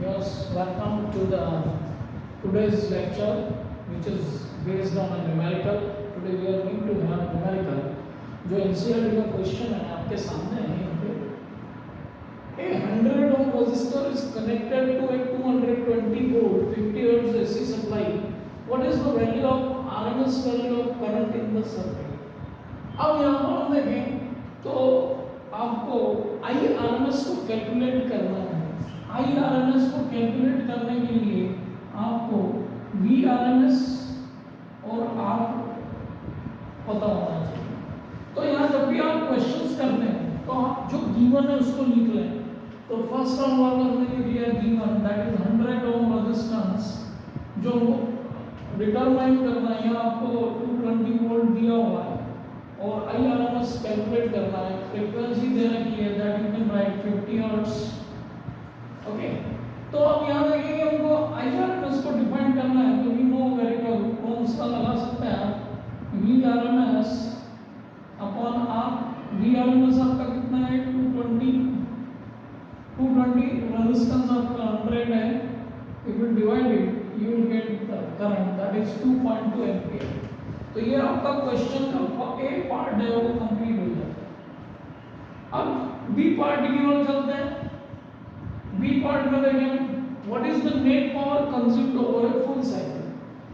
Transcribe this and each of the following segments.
Yes, welcome to the today's lecture, which is based on a numerical. Today we are going to have numerical. जो NCERT का question है आपके सामने है यहाँ पे। A 100 ohm resistor is connected to a 220 volt 50 hertz AC supply. What is the value of RMS value of current in the circuit? अब यहाँ पर हम देखें तो आपको IRMS को कैलकुलेट करना है। IRMS को कैलकुलेट करने के लिए आपको VRMS और R पता होना चाहिए। तो यहाँ जब भी आप क्वेश्चंस करते हैं तो आप जो गिवन है उसको लिख लें। तो फर्स्ट राउंड वाला हमने लिख लिया given, that is 100 ohm resistance, जो डिटरमाइन करना है। आपको 220 वोल्ट दिया हुआ है और IRMS कैलकुलेट करना है। फ्रीक्वेंसी दे रखी है, that you can write 50 hertz. Okay, तो अब यहाँ देखेंगे हमको IRMS को डिफाइन करना है, तो we know very well, ohms का लगा सकते हैं आप। VRMS अपॉन R, VRMS आपका कितना है 220 रेजिस्टेंस आपका 100 है। If you divide it you will get the current, that is 2.2 ampere. तो ये आपका क्वेश्चन का ए पार्ट है वो कंप्लीट हो जाता है। अब बी पार्ट की ओर चलते हैं। बी पार्ट में देखें what is the net power consumed over a full cycle.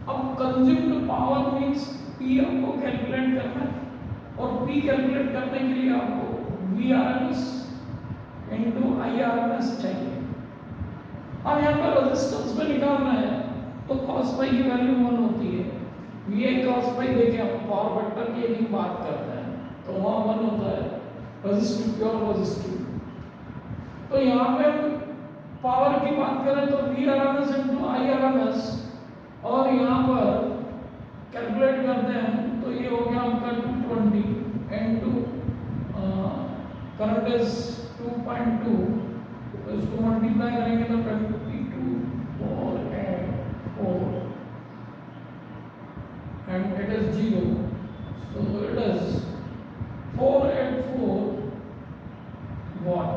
अब कंज्यूम्ड पावर मींस पी आपको कैलकुलेट करना है और पी कैलकुलेट करने के लिए आपको VRMS इनटू IRMS चाहिए। अब यहाँ पर रेजिस्टेंस में निकालना है तो cos पाई की वैल्यू 1 होती है। VI cos पाई देखें हम पावर वेक्टर की यदि बात करते हैं तो वहाँ 1 होता है, रेजिस्टिव प्योर रेजिस्टिव। तो यहाँ पे हम पावर की बात करें तो VRMS इनटू IRMS और यहाँ पर कैलकुलेट करते हैं तो ये हो गया आपका 220 इनटू करंट इज 2.2, तो इसको मल्टीप्लाई करेंगे तो 22 4 and it is 0, so it is 484 watt।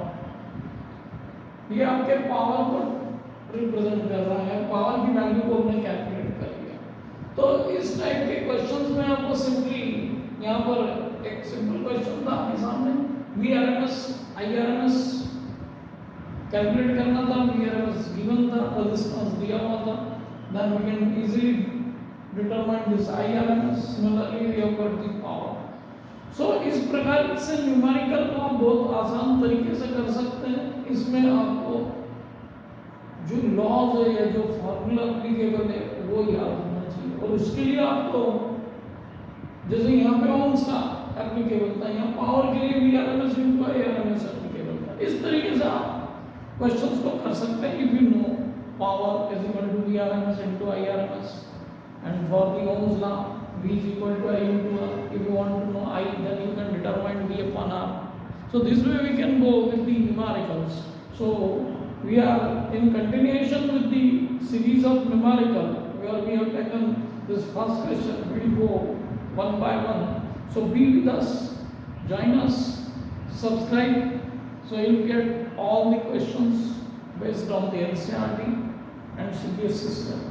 ये आपके पावर को रिप्रेजेंट कर रहा है, पावर की वैल्यू को हमने कैलकुलेट कर लिया। तो इस टाइप के क्वेश्चंस में आपको सिंपली यहाँ पर एक सिंपल क्वेश्चन था आपके सामने, VRMS IRMS कैलकुलेट करना था। VRMS गिवन था, रेजिस्टेंस दिया हुआ था, then we can easily determine this IRMS। Similarly we have got the power. So इस प्रकार से न्यूमेरिकल को आप बहुत आसान तरीके से कर सकते हैं। इसमें आपको जो लॉज है या जो फॉर्मूला एप्लीकेबल है वो याद होना चाहिए, और उसके लिए आपको जैसे यहाँ पे ओम्स का एप्लीकेबल था, यहाँ पावर के लिए VRMS इनटू IRMS एप्लीकेबल था। इस तरीके से आप क्वेश्चंस को कर सकते हैं। If you know power is equal to VRMS into IRMS and for the Ohm's law V is equal to I into R. If you want to know I, then you can determine V upon R. So this way we can go with the numericals. So we are in continuation with the series of numerical where we have taken this first question. We will go one by one. So be with us, join us, subscribe, so you will get all the questions based on the NCERT and CBSE systems.